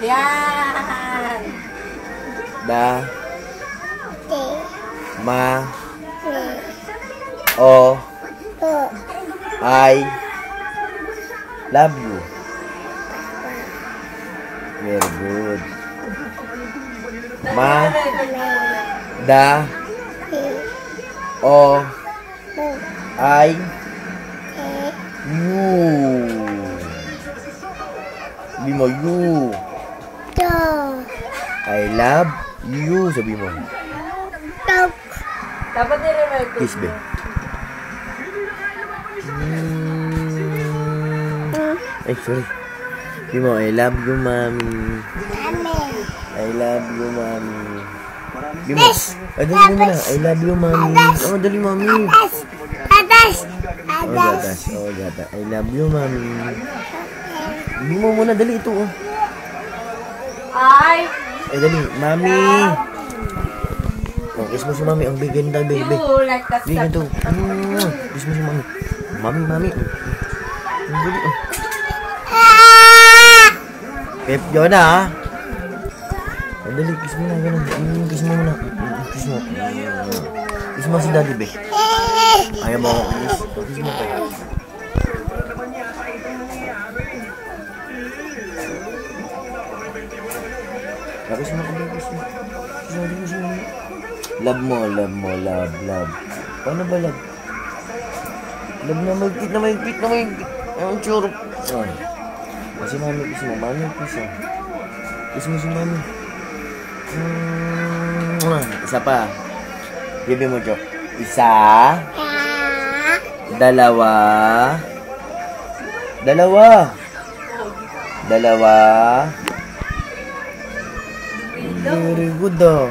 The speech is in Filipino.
Yan. Da. Ma. O. I. Love you. Very good. Ma. Da. O. I. You. Sabi mo, you. I love you. Sabi mo. Dapat nire-record. Kiss, be. Ay, sorry. Sabi mo, I love you, mommy. I love you, mommy. Sabi mo, ay, dali mo na. I love you, mommy. Oh, dali, mommy. Oh, gatas. Oh, gatas. I love you, mommy. Sabi mo muna, dali ito, oh. Ay, dali, mami. Oh, kiss mo si mami. Ang bigyan tayo, baby. you like that Bigyan stuff. to. Kiss mo si mami. Mami. Ang dali, oh. Pep Jonah, ha? Ay, dali, kiss mo na. Kiss mo muna. Kiss mo. Kiss mo si daddy, be. Ayaw mo ako kiss. Kiss mo tayo. Kiss mo ka, kiss mo. Kiss mo. Love mo. Paano ba love? Love na mahigpit. Ang churro. Kasi mami, kiss mo. Kiss mo si mami. Isa pa. Bibi mo, Jok. Isa. Dalawa. Very good, oh.